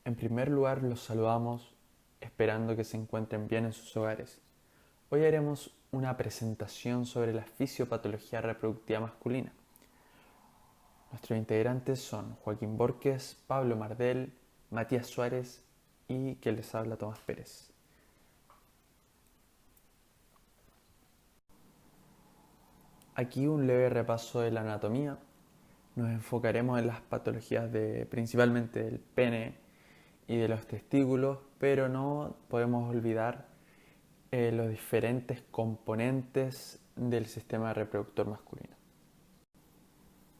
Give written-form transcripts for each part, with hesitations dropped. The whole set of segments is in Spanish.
En primer lugar, los saludamos esperando que se encuentren bien en sus hogares. Hoy haremos una presentación sobre la fisiopatología reproductiva masculina. Nuestros integrantes son Joaquín Borges, Pablo Mardel, Matías Suárez y que les habla Tomás Pérez. Aquí un leve repaso de la anatomía. Nos enfocaremos en las patologías principalmente del pene y de los testículos, pero no podemos olvidar los diferentes componentes del sistema reproductor masculino.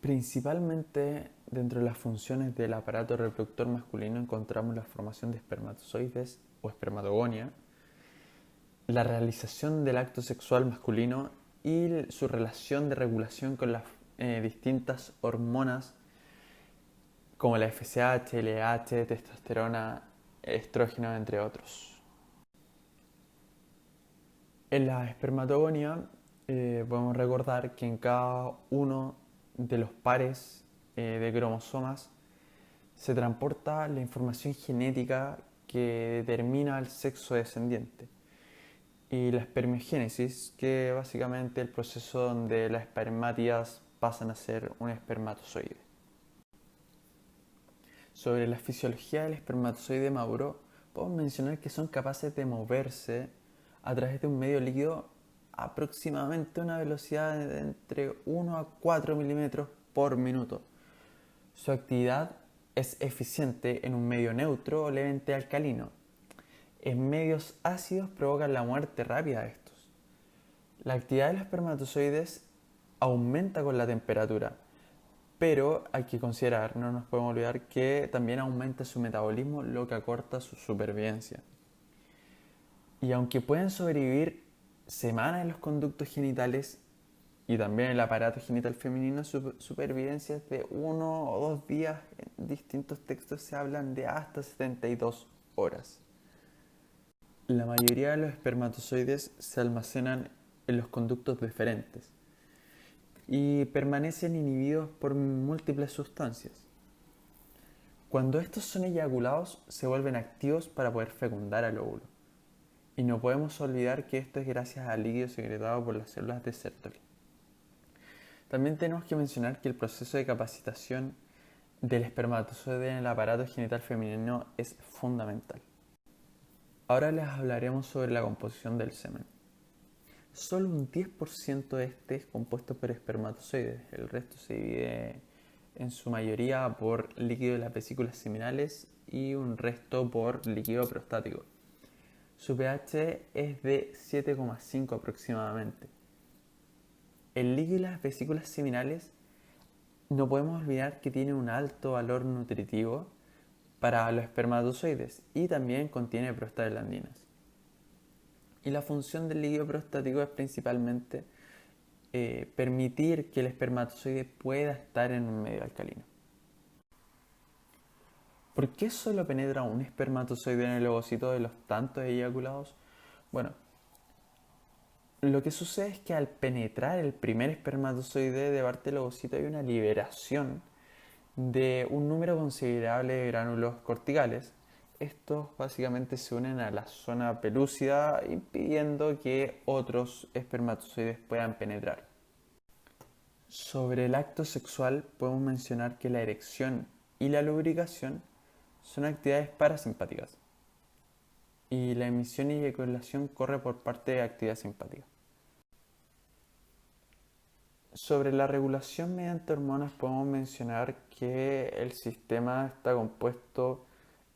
Principalmente dentro de las funciones del aparato reproductor masculino encontramos la formación de espermatozoides o espermatogonia, la realización del acto sexual masculino y su relación de regulación con las distintas hormonas como la FSH, LH, testosterona, estrógeno, entre otros. En la espermatogonia podemos recordar que en cada uno de los pares de cromosomas se transporta la información genética que determina el sexo descendiente. Y la espermiogénesis, que básicamente es el proceso donde las espermátidas pasan a ser un espermatozoide. Sobre la fisiología del espermatozoide maduro, podemos mencionar que son capaces de moverse a través de un medio líquido aproximadamente a una velocidad de entre 1 a 4 milímetros por minuto. Su actividad es eficiente en un medio neutro o levemente alcalino. En medios ácidos provocan la muerte rápida de estos. La actividad de los espermatozoides aumenta con la temperatura, pero hay que considerar, no nos podemos olvidar que también aumenta su metabolismo, lo que acorta su supervivencia. Y aunque pueden sobrevivir semanas en los conductos genitales y también el aparato genital femenino, su supervivencia es de 1 o 2 días. En distintos textos se hablan de hasta 72 horas. La mayoría de los espermatozoides se almacenan en los conductos deferentes y permanecen inhibidos por múltiples sustancias. Cuando estos son eyaculados, se vuelven activos para poder fecundar al óvulo. Y no podemos olvidar que esto es gracias al líquido secretado por las células de Sertoli. También tenemos que mencionar que el proceso de capacitación del espermatozoide en el aparato genital femenino es fundamental. Ahora les hablaremos sobre la composición del semen. Solo un 10% de este es compuesto por espermatozoides, el resto se divide en su mayoría por líquido de las vesículas seminales y un resto por líquido prostático. Su pH es de 7,5 aproximadamente. El líquido de las vesículas seminales no podemos olvidar que tiene un alto valor nutritivo para los espermatozoides y también contiene prostaglandinas. Y la función del líquido prostático es principalmente permitir que el espermatozoide pueda estar en un medio alcalino. ¿Por qué solo penetra un espermatozoide en el ovocito de los tantos eyaculados? Bueno, lo que sucede es que al penetrar el primer espermatozoide de parte del ovocito hay una liberación de un número considerable de gránulos corticales. Estos básicamente se unen a la zona pelúcida impidiendo que otros espermatozoides puedan penetrar. Sobre el acto sexual podemos mencionar que la erección y la lubricación son actividades parasimpáticas y la emisión y eyaculación corre por parte de actividad simpática. Sobre la regulación mediante hormonas podemos mencionar que el sistema está compuesto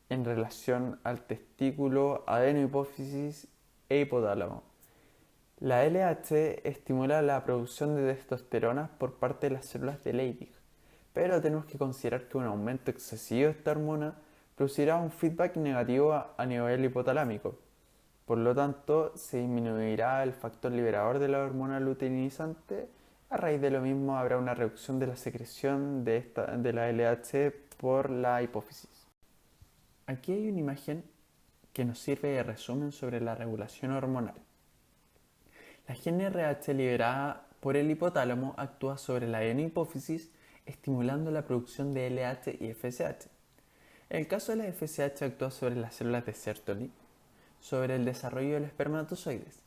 en relación al testículo, adenohipófisis e hipotálamo. La LH estimula la producción de testosterona por parte de las células de Leydig, pero tenemos que considerar que un aumento excesivo de esta hormona producirá un feedback negativo a nivel hipotalámico. Por lo tanto, se disminuirá el factor liberador de la hormona luteinizante. A raíz de lo mismo habrá una reducción de la secreción de la LH por la hipófisis. Aquí hay una imagen que nos sirve de resumen sobre la regulación hormonal. La GnRH liberada por el hipotálamo actúa sobre la adenohipófisis estimulando la producción de LH y FSH. En el caso de la FSH actúa sobre las células de Sertoli, sobre el desarrollo de los espermatozoides.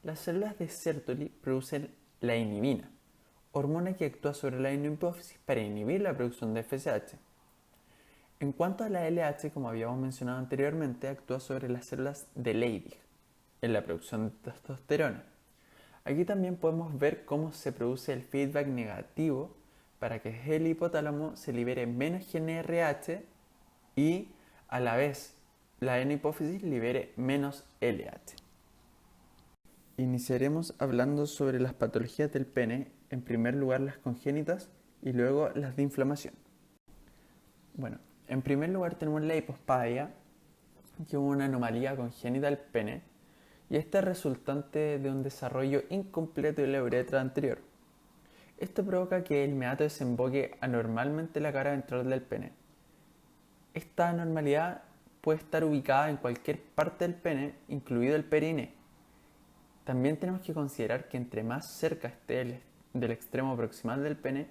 Las células de Sertoli producen la inhibina, hormona que actúa sobre la hipófisis para inhibir la producción de FSH. En cuanto a la LH, como habíamos mencionado anteriormente, actúa sobre las células de Leydig, en la producción de testosterona. Aquí también podemos ver cómo se produce el feedback negativo para que desde el hipotálamo se libere menos GnRH y a la vez la hipófisis libere menos LH. Iniciaremos hablando sobre las patologías del pene, en primer lugar las congénitas y luego las de inflamación. Bueno, en primer lugar tenemos la hipospadia, que es una anomalía congénita del pene, y esta es resultante de un desarrollo incompleto de la uretra anterior. Esto provoca que el meato desemboque anormalmente en la cara ventral del pene. Esta anormalidad puede estar ubicada en cualquier parte del pene, incluido el perineo. También tenemos que considerar que entre más cerca esté del extremo proximal del pene,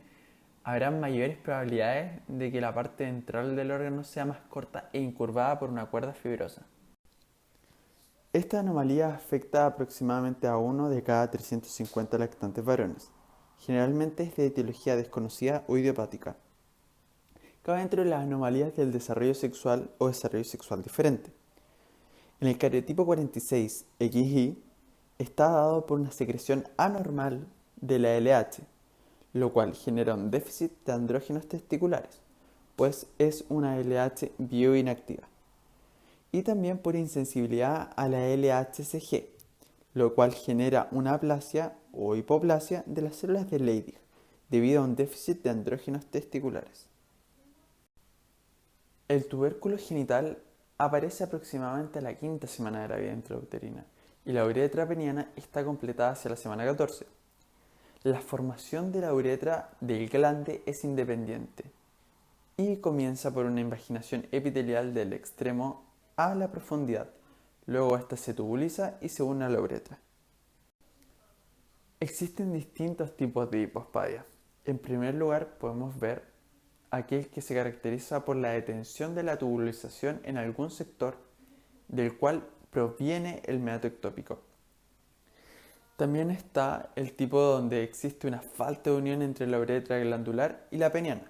habrá mayores probabilidades de que la parte ventral del órgano sea más corta e incurvada por una cuerda fibrosa. Esta anomalía afecta aproximadamente a 1 de cada 350 lactantes varones. Generalmente es de etiología desconocida o idiopática. Cabe dentro de las anomalías del desarrollo sexual o desarrollo sexual diferente. En el cariotipo 46XY está dado por una secreción anormal de la LH, lo cual genera un déficit de andrógenos testiculares, pues es una LH bioinactiva. Y también por insensibilidad a la LHCG, lo cual genera una aplasia o hipoplasia de las células de Leydig, debido a un déficit de andrógenos testiculares. El tubérculo genital aparece aproximadamente a la quinta semana de la vida intrauterina y la uretra peniana está completada hacia la semana 14. La formación de la uretra del glande es independiente y comienza por una invaginación epitelial del extremo a la profundidad. Luego esta se tubuliza y se une a la uretra. Existen distintos tipos de hipospadia. En primer lugar podemos ver aquel que se caracteriza por la detención de la tubulización en algún sector del cual proviene el meato ectópico. También está el tipo donde existe una falta de unión entre la uretra glandular y la peniana.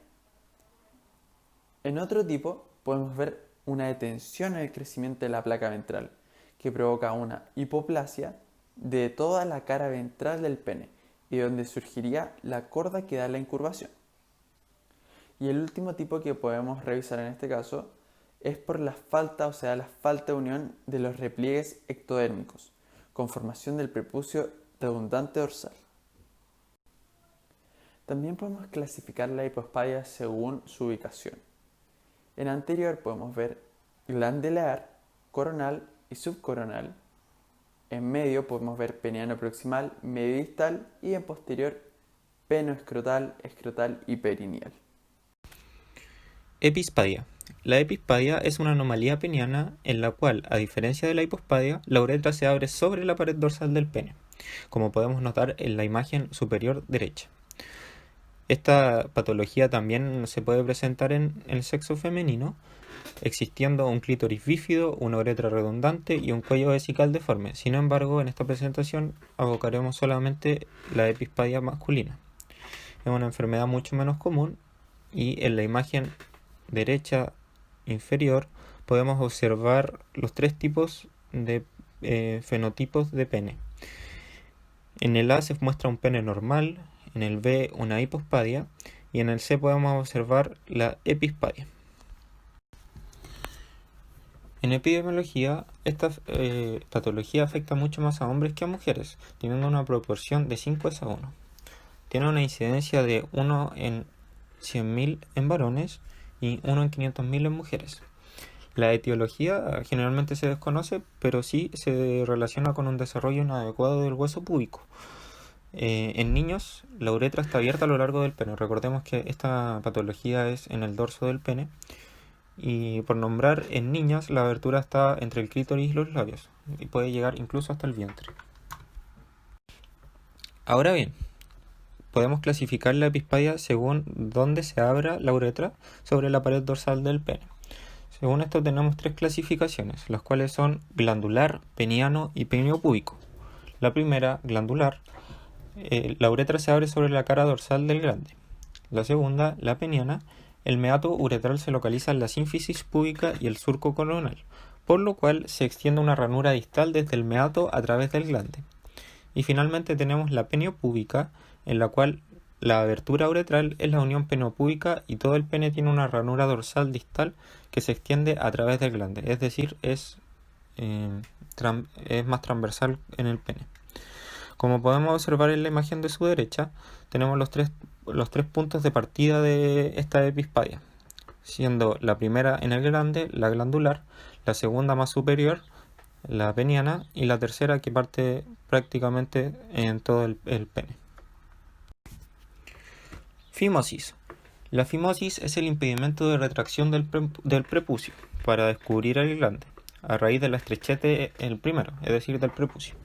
En otro tipo podemos ver una detención en el crecimiento de la placa ventral, que provoca una hipoplasia de toda la cara ventral del pene y donde surgiría la corda que da la incurvación. Y el último tipo que podemos revisar en este caso es por la falta de unión de los repliegues ectodérmicos, con formación del prepucio redundante dorsal. También podemos clasificar la hipospadia según su ubicación. En anterior podemos ver glandular, coronal y subcoronal. En medio podemos ver peniano proximal, medio distal y en posterior penoescrotal, escrotal y perineal. Epispadia. La epispadia es una anomalía peniana en la cual, a diferencia de la hipospadia, la uretra se abre sobre la pared dorsal del pene, como podemos notar en la imagen superior derecha. Esta patología también se puede presentar en el sexo femenino, existiendo un clítoris bífido, una uretra redundante y un cuello vesical deforme. Sin embargo, en esta presentación abocaremos solamente la epispadia masculina. Es una enfermedad mucho menos común y en la imagen derecha inferior podemos observar los tres tipos de fenotipos de pene. En el A se muestra un pene normal, en el B una hipospadia y en el C podemos observar la epispadia. En epidemiología, esta patología afecta mucho más a hombres que a mujeres, teniendo una proporción de 5:1. Tiene una incidencia de 1 en 100.000 en varones y 1 en 500.000 en mujeres. La etiología generalmente se desconoce, pero sí se relaciona con un desarrollo inadecuado del hueso púbico. En niños, la uretra está abierta a lo largo del pene. Recordemos que esta patología es en el dorso del pene. Y por nombrar, en niñas la abertura está entre el clítoris y los labios y puede llegar incluso hasta el vientre. Ahora bien, podemos clasificar la epispadia según dónde se abra la uretra sobre la pared dorsal del pene. Según esto tenemos tres clasificaciones, las cuales son glandular, peniano y peniopúbico. La primera, glandular, la uretra se abre sobre la cara dorsal del glande. La segunda, la peniana, el meato uretral se localiza en la sínfisis púbica y el surco coronal, por lo cual se extiende una ranura distal desde el meato a través del glande. Y finalmente tenemos la peniopúbica, en la cual la abertura uretral es la unión peniopúbica y todo el pene tiene una ranura dorsal distal que se extiende a través del glande, es decir, es más transversal en el pene. Como podemos observar en la imagen de su derecha, tenemos los tres puntos de partida de esta epispadia, siendo la primera en el glande, la glandular, la segunda más superior, la peniana, y la tercera que parte prácticamente en todo el pene. Fimosis. La fimosis es el impedimento de retracción del prepucio para descubrir el glande, a raíz de la estrechez del primero, es decir, del prepucio.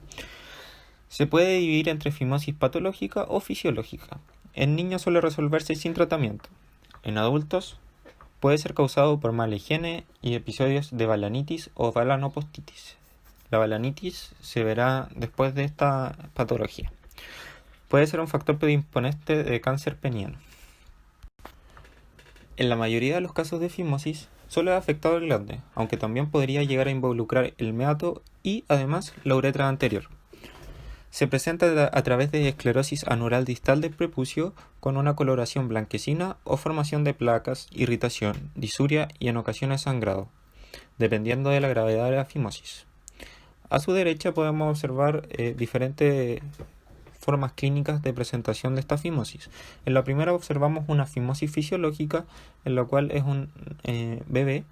Se puede dividir entre fimosis patológica o fisiológica. En niños suele resolverse sin tratamiento. En adultos puede ser causado por mala higiene y episodios de balanitis o balanopostitis. La balanitis se verá después de esta patología. Puede ser un factor predisponente de cáncer peniano. En la mayoría de los casos de fimosis solo ha afectado el glande, aunque también podría llegar a involucrar el meato y además la uretra anterior. Se presenta a través de esclerosis anural distal del prepucio con una coloración blanquecina o formación de placas, irritación, disuria y en ocasiones sangrado, dependiendo de la gravedad de la fimosis. A su derecha podemos observar diferentes formas clínicas de presentación de esta fimosis. En la primera observamos una fimosis fisiológica, en la cual es un bebé.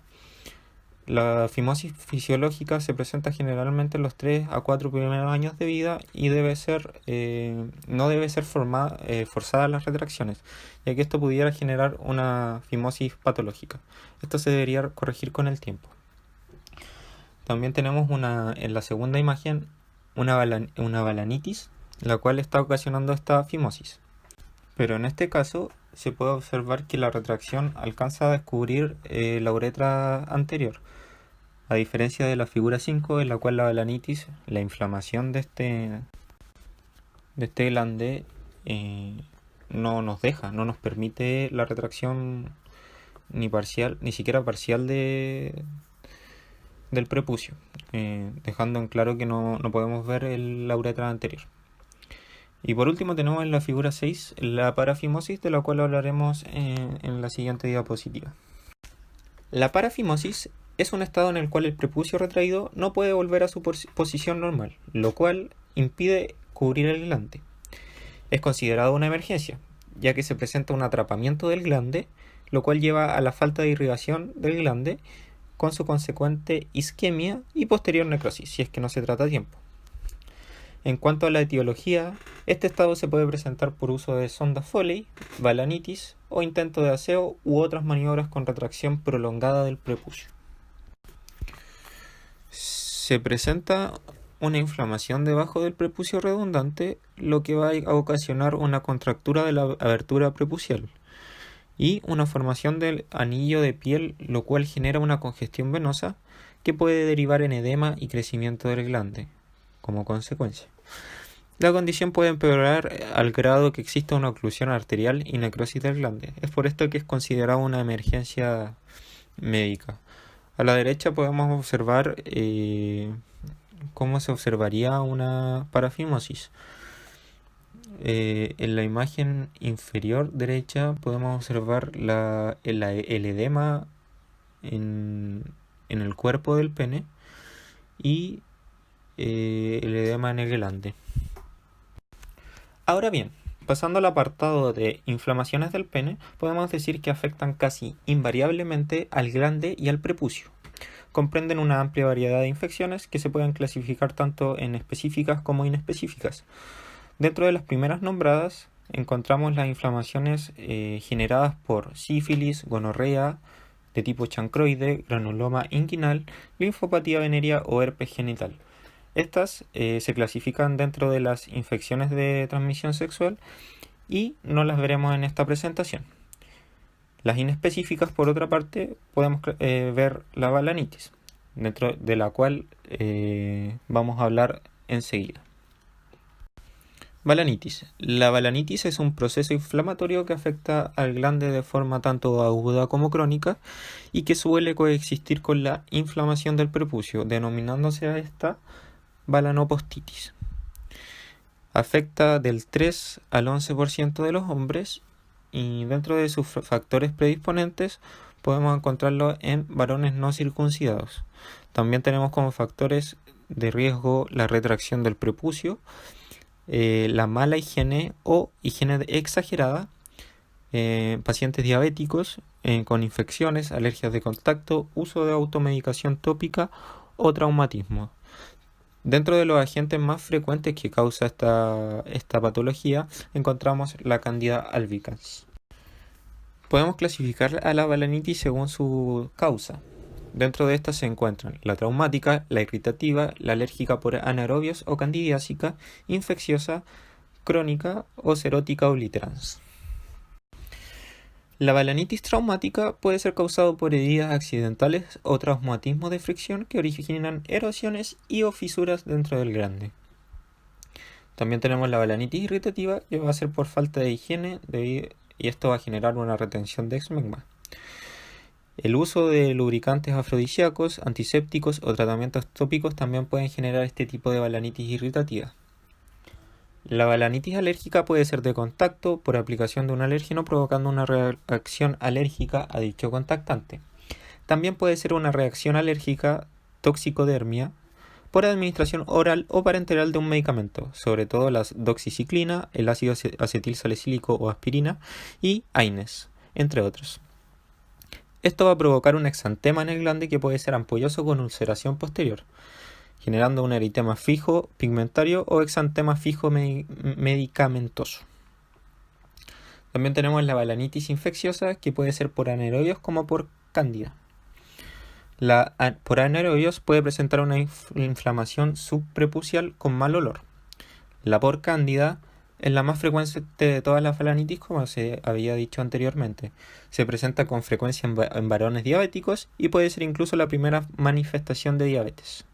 La fimosis fisiológica se presenta generalmente en los 3 a 4 primeros años de vida y no debe ser forzada las retracciones, ya que esto pudiera generar una fimosis patológica. Esto se debería corregir con el tiempo. También tenemos en la segunda imagen una balanitis, la cual está ocasionando esta fimosis. Pero en este caso se puede observar que la retracción alcanza a descubrir la uretra anterior, a diferencia de la figura 5, en la cual la balanitis, la inflamación de este glande, no nos permite la retracción ni siquiera parcial del prepucio, dejando en claro que no podemos ver la uretra anterior. Y por último tenemos en la figura 6 la parafimosis, de la cual hablaremos en la siguiente diapositiva. La parafimosis es un estado en el cual el prepucio retraído no puede volver a su posición normal, lo cual impide cubrir el glande. Es considerado una emergencia, ya que se presenta un atrapamiento del glande, lo cual lleva a la falta de irrigación del glande, con su consecuente isquemia y posterior necrosis, si es que no se trata a tiempo. En cuanto a la etiología, este estado se puede presentar por uso de sonda Foley, balanitis o intento de aseo u otras maniobras con retracción prolongada del prepucio. Se presenta una inflamación debajo del prepucio redundante, lo que va a ocasionar una contractura de la abertura prepucial y una formación del anillo de piel, lo cual genera una congestión venosa que puede derivar en edema y crecimiento del glande como consecuencia. La condición puede empeorar al grado que exista una oclusión arterial y necrosis del glande. Es por esto que es considerada una emergencia médica. A la derecha podemos observar cómo se observaría una parafimosis. En la imagen inferior derecha podemos observar el edema en el cuerpo del pene y el edema en el glande. Ahora bien, pasando al apartado de inflamaciones del pene, podemos decir que afectan casi invariablemente al glande y al prepucio. Comprenden una amplia variedad de infecciones que se pueden clasificar tanto en específicas como inespecíficas. Dentro de las primeras nombradas encontramos las inflamaciones generadas por sífilis, gonorrea de tipo chancroide, granuloma inguinal, linfopatía venérea o herpes genital. Estas se clasifican dentro de las infecciones de transmisión sexual y no las veremos en esta presentación. Las inespecíficas, por otra parte, podemos ver la balanitis, dentro de la cual vamos a hablar enseguida. Balanitis. La balanitis es un proceso inflamatorio que afecta al glande de forma tanto aguda como crónica y que suele coexistir con la inflamación del prepucio, denominándose a esta balanopostitis. Afecta del 3 al 11% de los hombres y dentro de sus factores predisponentes podemos encontrarlo en varones no circuncidados. También tenemos como factores de riesgo la retracción del prepucio, la mala higiene o higiene exagerada, pacientes diabéticos con infecciones, alergias de contacto, uso de automedicación tópica o traumatismo. Dentro de los agentes más frecuentes que causa esta patología encontramos la Candida albicans. Podemos clasificar a la balanitis según su causa. Dentro de estas se encuentran la traumática, la irritativa, la alérgica por anaerobios o candidiásica, infecciosa, crónica o serótica obliterans. La balanitis traumática puede ser causada por heridas accidentales o traumatismos de fricción que originan erosiones y o fisuras dentro del glande. También tenemos la balanitis irritativa, que va a ser por falta de higiene y esto va a generar una retención de esmegma. El uso de lubricantes afrodisíacos, antisépticos o tratamientos tópicos también pueden generar este tipo de balanitis irritativa. La balanitis alérgica puede ser de contacto por aplicación de un alérgeno provocando una reacción alérgica a dicho contactante. También puede ser una reacción alérgica toxicodermia por administración oral o parenteral de un medicamento, sobre todo la doxiciclina, el ácido acetilsalicílico o aspirina y AINES, entre otros. Esto va a provocar un exantema en el glande que puede ser ampolloso con ulceración posterior, generando un eritema fijo pigmentario o exantema fijo medicamentoso. También tenemos la balanitis infecciosa, que puede ser por anaerobios como por cándida. Por anaerobios puede presentar una inflamación subprepucial con mal olor. La por cándida es la más frecuente de todas las balanitis, como se había dicho anteriormente. Se presenta con frecuencia en varones diabéticos y puede ser incluso la primera manifestación de diabetes.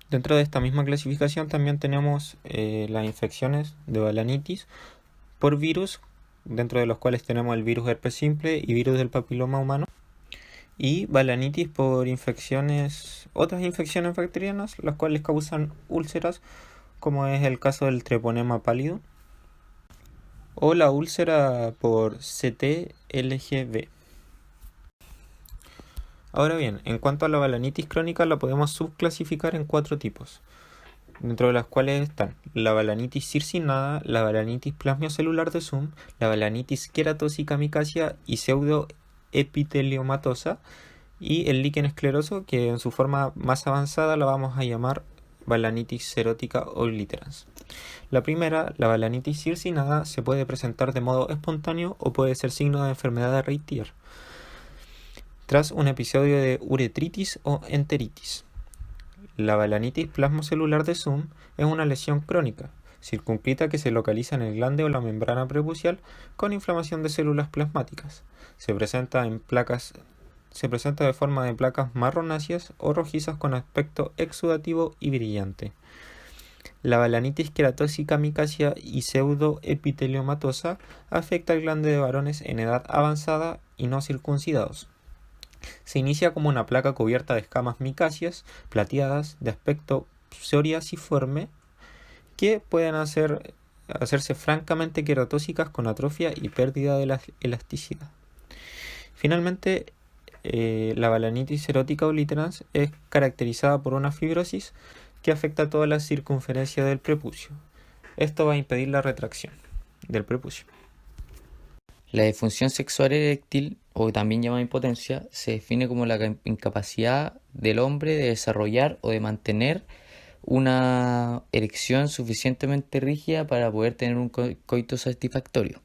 Dentro de esta misma clasificación también tenemos las infecciones de balanitis por virus, dentro de los cuales tenemos el virus herpes simple y virus del papiloma humano, y balanitis por otras infecciones bacterianas, las cuales causan úlceras, como es el caso del treponema pálido o la úlcera por CTLGB. Ahora bien, en cuanto a la balanitis crónica, la podemos subclasificar en 4 tipos, dentro de las cuales están la balanitis circinada, la balanitis plasmiocelular de Zoom, la balanitis queratósica micacia y pseudoepiteliomatosa, y el líquen escleroso, que en su forma más avanzada la vamos a llamar balanitis serótica obliterans. La primera, la balanitis circinada, se puede presentar de modo espontáneo o puede ser signo de enfermedad de Reitier tras un episodio de uretritis o enteritis. La balanitis plasmocelular de Zoom es una lesión crónica, circunscrita que se localiza en el glande o la membrana prepucial con inflamación de células plasmáticas. Se presenta de forma de placas marronáceas o rojizas con aspecto exudativo y brillante. La balanitis queratósica micacia y pseudoepiteliomatosa afecta al glande de varones en edad avanzada y no circuncidados. Se inicia como una placa cubierta de escamas micáceas plateadas de aspecto psoriasiforme que pueden hacerse francamente queratósicas con atrofia y pérdida de la elasticidad. Finalmente, la balanitis serótica obliterans es caracterizada por una fibrosis que afecta toda la circunferencia del prepucio. Esto va a impedir la retracción del prepucio. La disfunción sexual eréctil, o también llamada impotencia, se define como la incapacidad del hombre de desarrollar o de mantener una erección suficientemente rígida para poder tener un coito satisfactorio.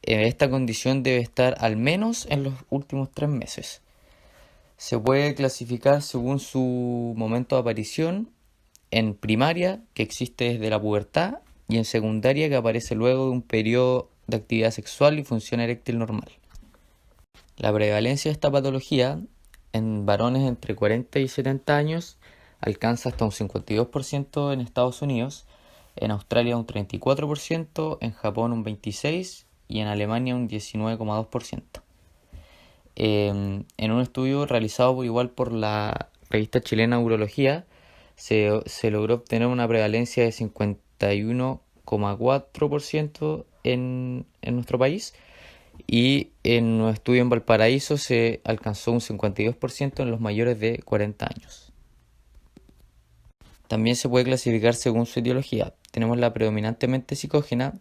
Esta condición debe estar al menos en los últimos 3 meses. Se puede clasificar según su momento de aparición, en primaria, que existe desde la pubertad, y en secundaria, que aparece luego de un periodo de actividad sexual y función eréctil normal. La prevalencia de esta patología en varones entre 40 y 70 años alcanza hasta un 52% en Estados Unidos, en Australia un 34%, en Japón un 26% y en Alemania un 19,2%. En un estudio realizado por la revista chilena Urología, se logró obtener una prevalencia de 51,4% en nuestro país, y en un estudio en Valparaíso se alcanzó un 52% en los mayores de 40 años. También se puede clasificar según su etiología. Tenemos la predominantemente psicógena,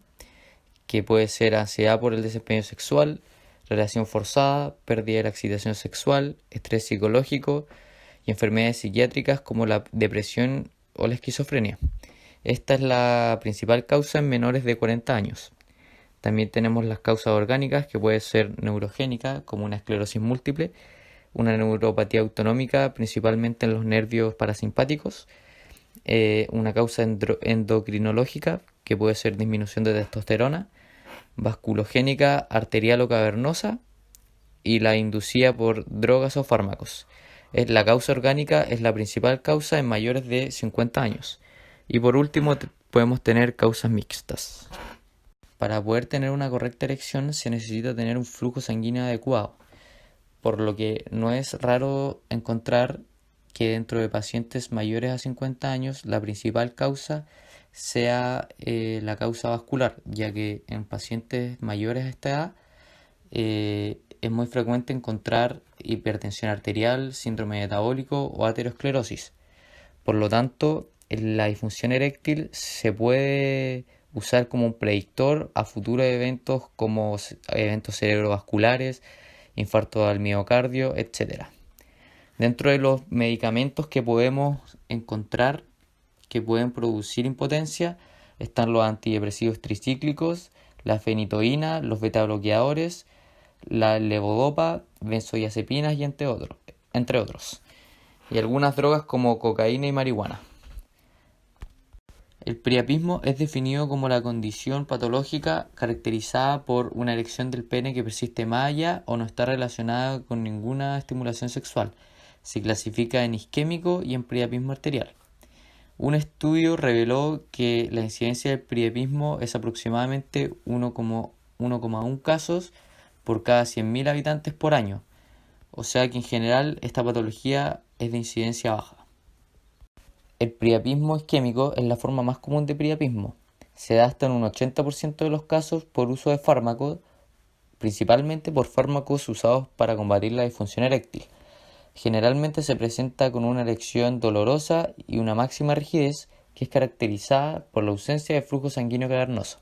que puede ser ansiedad por el desempeño sexual, relación forzada, pérdida de la excitación sexual, estrés psicológico y enfermedades psiquiátricas como la depresión o la esquizofrenia. Esta es la principal causa en menores de 40 años. También tenemos las causas orgánicas, que puede ser neurogénica, como una esclerosis múltiple, una neuropatía autonómica, principalmente en los nervios parasimpáticos, una causa endocrinológica, que puede ser disminución de testosterona, vasculogénica, arterial o cavernosa, y la inducida por drogas o fármacos. La causa orgánica es la principal causa en mayores de 50 años. Y por último podemos tener causas mixtas. Para poder tener una correcta erección se necesita tener un flujo sanguíneo adecuado, por lo que no es raro encontrar que dentro de pacientes mayores a 50 años la principal causa sea la causa vascular, ya que en pacientes mayores a esta edad es muy frecuente encontrar hipertensión arterial, síndrome metabólico o aterosclerosis. Por lo tanto, la disfunción eréctil se puede usar como un predictor a futuros eventos como eventos cerebrovasculares, infarto al miocardio, etc. Dentro de los medicamentos que podemos encontrar que pueden producir impotencia están los antidepresivos tricíclicos, la fenitoína, los betabloqueadores, la levodopa, benzodiazepinas y entre otros, y algunas drogas como cocaína y marihuana. El priapismo es definido como la condición patológica caracterizada por una erección del pene que persiste más allá o no está relacionada con ninguna estimulación sexual. Se clasifica en isquémico y en priapismo arterial. Un estudio reveló que la incidencia del priapismo es aproximadamente 1,1 casos por cada 100.000 habitantes por año, o sea que en general esta patología es de incidencia baja. El priapismo isquémico es la forma más común de priapismo. Se da hasta en un 80% de los casos por uso de fármacos, principalmente por fármacos usados para combatir la disfunción eréctil. Generalmente se presenta con una erección dolorosa y una máxima rigidez que es caracterizada por la ausencia de flujo sanguíneo cavernoso.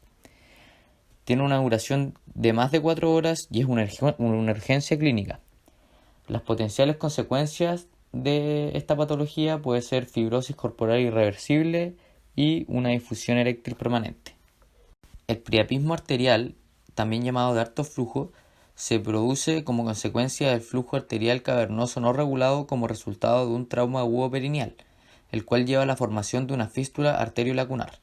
Tiene una duración de más de 4 horas y es una urgencia clínica. Las potenciales consecuencias de esta patología puede ser fibrosis corporal irreversible y una disfunción eréctil permanente. El priapismo arterial, también llamado de alto flujo, se produce como consecuencia del flujo arterial cavernoso no regulado como resultado de un trauma agudo perineal, el cual lleva a la formación de una fístula arteriolacunar.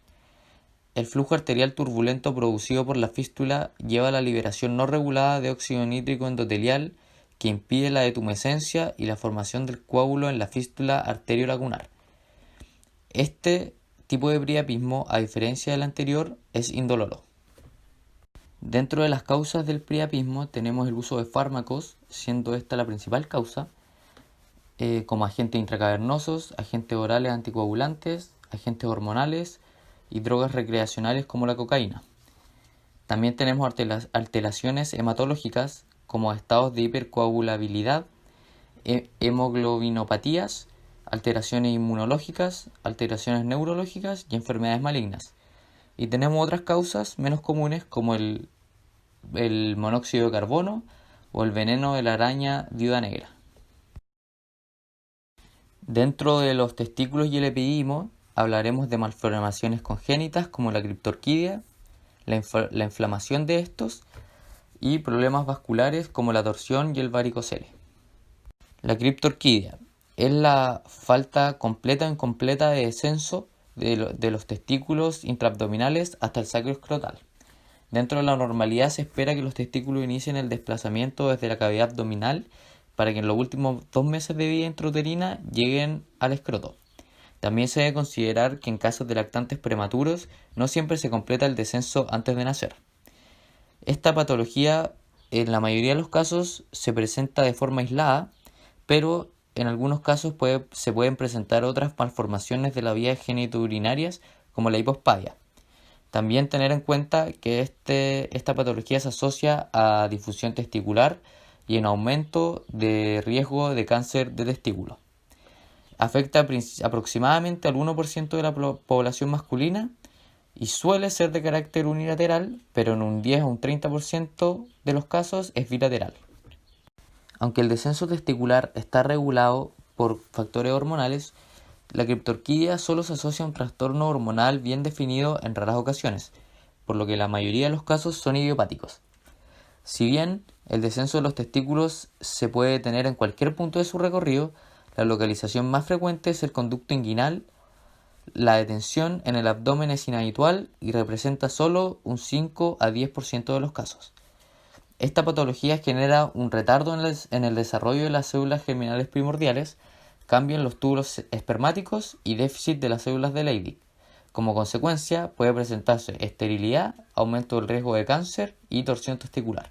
El flujo arterial turbulento producido por la fístula lleva a la liberación no regulada de óxido nítrico endotelial, que impide la detumescencia y la formación del coágulo en la fístula arteriolacunar. Este tipo de priapismo, a diferencia del anterior, es indoloro. Dentro de las causas del priapismo tenemos el uso de fármacos, siendo esta la principal causa, como agentes intracavernosos, agentes orales anticoagulantes, agentes hormonales y drogas recreacionales como la cocaína. También tenemos alteraciones hematológicas como estados de hipercoagulabilidad, hemoglobinopatías, alteraciones inmunológicas, alteraciones neurológicas y enfermedades malignas. Y tenemos otras causas menos comunes como el monóxido de carbono o el veneno de la araña viuda negra. Dentro de los testículos y el epididimo hablaremos de malformaciones congénitas como la criptorquidia, la inflamación de estos y problemas vasculares como la torsión y el varicocele. La criptorquidia es la falta completa o incompleta de descenso de los testículos intraabdominales hasta el sacro escrotal. Dentro de la normalidad se espera que los testículos inicien el desplazamiento desde la cavidad abdominal para que en los últimos 2 meses de vida intrauterina lleguen al escroto. También se debe considerar que en casos de lactantes prematuros no siempre se completa el descenso antes de nacer. Esta patología en la mayoría de los casos se presenta de forma aislada, pero en algunos casos se pueden presentar otras malformaciones de la vía genitourinarias como la hipospadia. También tener en cuenta que esta patología se asocia a disfunción testicular y en aumento de riesgo de cáncer de testículo. Afecta aproximadamente al 1% de la población masculina y suele ser de carácter unilateral, pero en un 10 o un 30% de los casos es bilateral. Aunque el descenso testicular está regulado por factores hormonales, la criptorquidia solo se asocia a un trastorno hormonal bien definido en raras ocasiones, por lo que la mayoría de los casos son idiopáticos. Si bien el descenso de los testículos se puede tener en cualquier punto de su recorrido, la localización más frecuente es el conducto inguinal. La detención en el abdomen es inhabitual y representa solo un 5 a 10% de los casos. Esta patología genera un retardo en el desarrollo de las células germinales primordiales, cambio en los túbulos espermáticos y déficit de las células de Leydig. Como consecuencia, puede presentarse esterilidad, aumento del riesgo de cáncer y torsión testicular.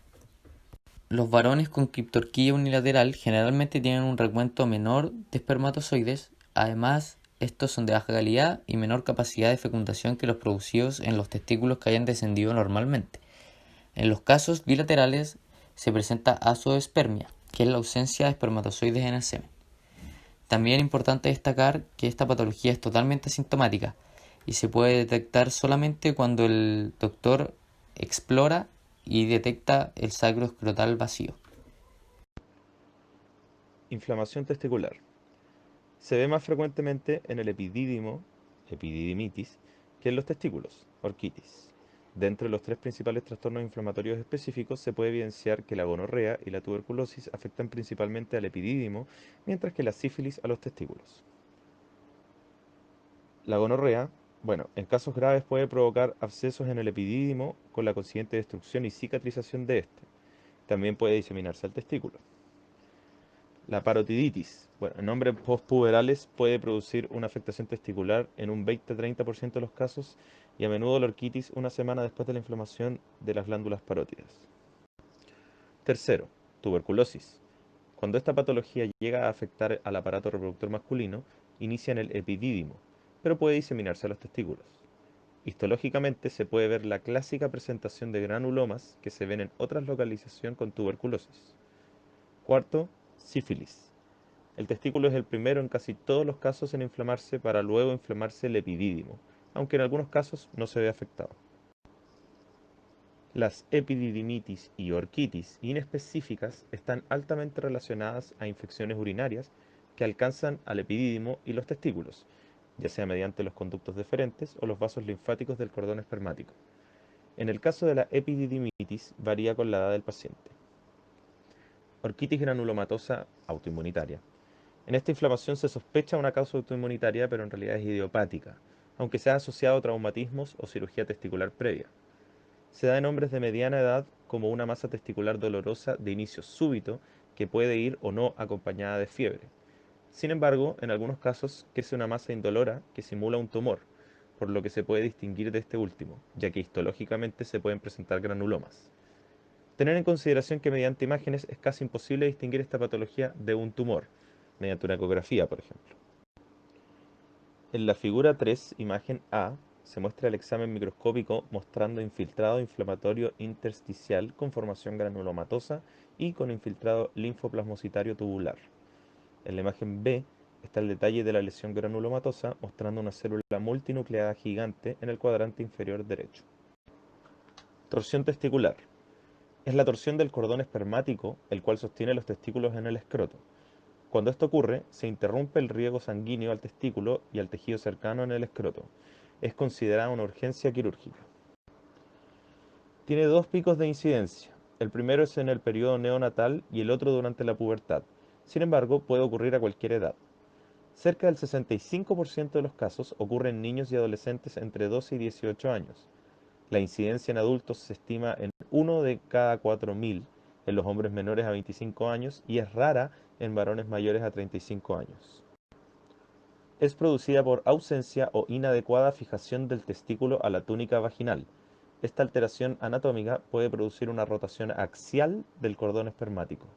Los varones con criptorquidia unilateral generalmente tienen un recuento menor de espermatozoides. Además, estos son de baja calidad y menor capacidad de fecundación que los producidos en los testículos que hayan descendido normalmente. En los casos bilaterales se presenta azoospermia, que es la ausencia de espermatozoides en el semen. También es importante destacar que esta patología es totalmente asintomática y se puede detectar solamente cuando el doctor explora y detecta el sacro escrotal vacío. Inflamación testicular. Se ve más frecuentemente en el epidídimo, epididimitis, que en los testículos, orquitis. Dentro de los tres principales trastornos inflamatorios específicos se puede evidenciar que la gonorrea y la tuberculosis afectan principalmente al epidídimo, mientras que la sífilis a los testículos. La gonorrea, en casos graves puede provocar abscesos en el epidídimo con la consiguiente destrucción y cicatrización de este. También puede diseminarse al testículo. La parotiditis, en hombres postpuberales puede producir una afectación testicular en un 20-30% de los casos y a menudo la orquitis una semana después de la inflamación de las glándulas parótidas. Tercero, tuberculosis. Cuando esta patología llega a afectar al aparato reproductor masculino, inicia en el epidídimo, pero puede diseminarse a los testículos. Histológicamente se puede ver la clásica presentación de granulomas que se ven en otras localizaciones con tuberculosis. Cuarto, sífilis. El testículo es el primero en casi todos los casos en inflamarse para luego inflamarse el epidídimo, aunque en algunos casos no se ve afectado. Las epididimitis y orquitis inespecíficas están altamente relacionadas a infecciones urinarias que alcanzan al epidídimo y los testículos, ya sea mediante los conductos deferentes o los vasos linfáticos del cordón espermático. En el caso de la epididimitis varía con la edad del paciente. Orquitis granulomatosa autoinmunitaria. En esta inflamación se sospecha una causa autoinmunitaria, pero en realidad es idiopática, aunque sea asociado a traumatismos o cirugía testicular previa. Se da en hombres de mediana edad como una masa testicular dolorosa de inicio súbito que puede ir o no acompañada de fiebre. Sin embargo, en algunos casos crece una masa indolora que simula un tumor, por lo que se puede distinguir de este último, ya que histológicamente se pueden presentar granulomas. Tener en consideración que mediante imágenes es casi imposible distinguir esta patología de un tumor, mediante una ecografía, por ejemplo. En la figura 3, imagen A, se muestra el examen microscópico mostrando infiltrado inflamatorio intersticial con formación granulomatosa y con infiltrado linfoplasmocitario tubular. En la imagen B está el detalle de la lesión granulomatosa mostrando una célula multinucleada gigante en el cuadrante inferior derecho. Torsión testicular. Es la torsión del cordón espermático, el cual sostiene los testículos en el escroto. Cuando esto ocurre, se interrumpe el riego sanguíneo al testículo y al tejido cercano en el escroto. Es considerada una urgencia quirúrgica. Tiene dos picos de incidencia. El primero es en el periodo neonatal y el otro durante la pubertad. Sin embargo, puede ocurrir a cualquier edad. Cerca del 65% de los casos ocurren en niños y adolescentes entre 12 y 18 años. La incidencia en adultos se estima en 1 de cada 4.000 en los hombres menores a 25 años y es rara en varones mayores a 35 años. Es producida por ausencia o inadecuada fijación del testículo a la túnica vaginal. Esta alteración anatómica puede producir una rotación axial del cordón espermático.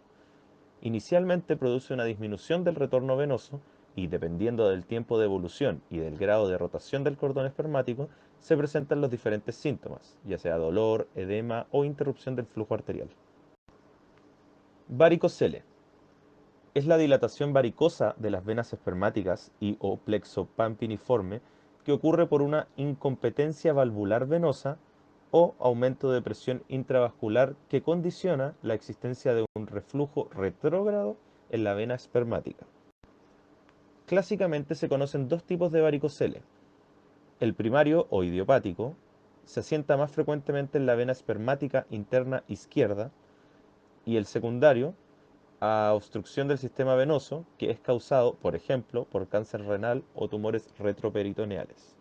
Inicialmente produce una disminución del retorno venoso y, dependiendo del tiempo de evolución y del grado de rotación del cordón espermático, se presentan los diferentes síntomas, ya sea dolor, edema o interrupción del flujo arterial. Varicocele. Es la dilatación varicosa de las venas espermáticas y o plexo pampiniforme que ocurre por una incompetencia valvular venosa o aumento de presión intravascular que condiciona la existencia de un reflujo retrógrado en la vena espermática. Clásicamente se conocen dos tipos de varicocele. El primario o idiopático se asienta más frecuentemente en la vena espermática interna izquierda y el secundario a obstrucción del sistema venoso que es causado, por ejemplo, por cáncer renal o tumores retroperitoneales.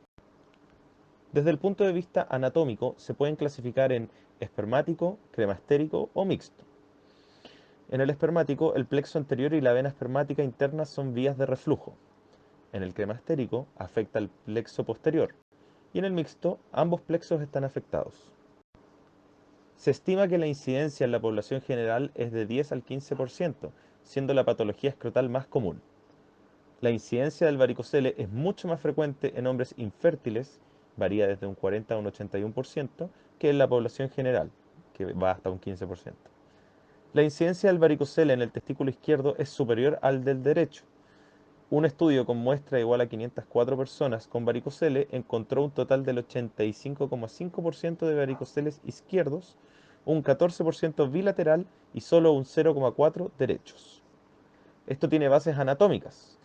Desde el punto de vista anatómico, se pueden clasificar en espermático, cremastérico o mixto. En el espermático, el plexo anterior y la vena espermática interna son vías de reflujo. En el cremastérico, afecta el plexo posterior. Y en el mixto, ambos plexos están afectados. Se estima que la incidencia en la población general es de 10 al 15%, siendo la patología escrotal más común. La incidencia del varicocele es mucho más frecuente en hombres infértiles, varía desde un 40 a un 81%, que en la población general, que va hasta un 15%. La incidencia del varicocele en el testículo izquierdo es superior al del derecho. Un estudio con muestra igual a 504 personas con varicocele encontró un total del 85,5% de varicoceles izquierdos, un 14% bilateral y solo un 0,4% derechos. Esto tiene bases anatómicas,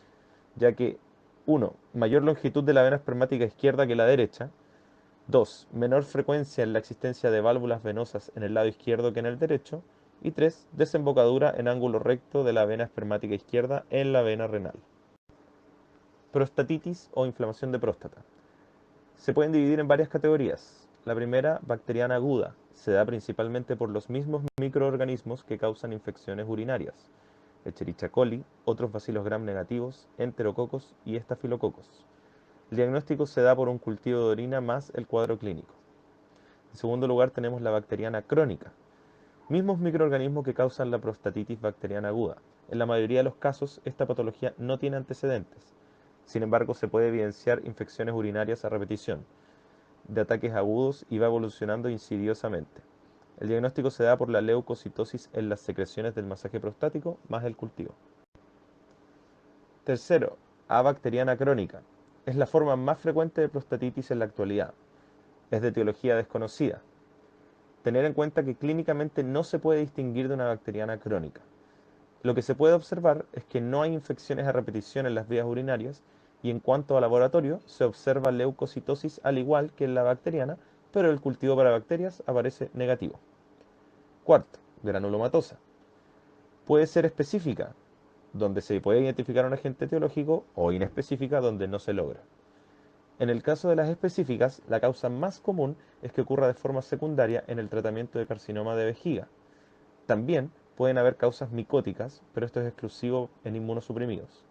ya que 1. Mayor longitud de la vena espermática izquierda que la derecha. 2. Menor frecuencia en la existencia de válvulas venosas en el lado izquierdo que en el derecho. Y 3. Desembocadura en ángulo recto de la vena espermática izquierda en la vena renal. Prostatitis o inflamación de próstata. Se pueden dividir en varias categorías. La primera, bacteriana aguda, se da principalmente por los mismos microorganismos que causan infecciones urinarias. Escherichia coli, otros bacilos gram negativos, enterococos y estafilococos. El diagnóstico se da por un cultivo de orina más el cuadro clínico. En segundo lugar tenemos la bacteriana crónica, mismos microorganismos que causan la prostatitis bacteriana aguda. En la mayoría de los casos esta patología no tiene antecedentes. Sin embargo, se puede evidenciar infecciones urinarias a repetición, de ataques agudos y va evolucionando insidiosamente. El diagnóstico se da por la leucocitosis en las secreciones del masaje prostático más el cultivo. Tercero, A bacteriana crónica. Es la forma más frecuente de prostatitis en la actualidad. Es de etiología desconocida. Tener en cuenta que clínicamente no se puede distinguir de una bacteriana crónica. Lo que se puede observar es que no hay infecciones a repetición en las vías urinarias y en cuanto a laboratorio se observa leucocitosis al igual que en la bacteriana, pero el cultivo para bacterias aparece negativo. Cuarto, granulomatosa. Puede ser específica, donde se puede identificar un agente etiológico, o inespecífica, donde no se logra. En el caso de las específicas, la causa más común es que ocurra de forma secundaria en el tratamiento de carcinoma de vejiga. También pueden haber causas micóticas, pero esto es exclusivo en inmunosuprimidos.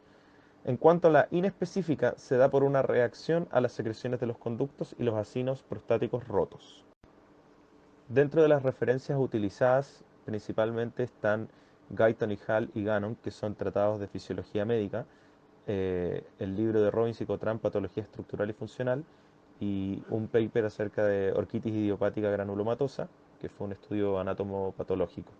En cuanto a la inespecífica, se da por una reacción a las secreciones de los conductos y los acinos prostáticos rotos. Dentro de las referencias utilizadas principalmente están Guyton y Hall y Gannon, que son tratados de fisiología médica, el libro de Robin y Cotran, Patología Estructural y Funcional, y un paper acerca de orquitis idiopática granulomatosa, que fue un estudio anatomopatológico.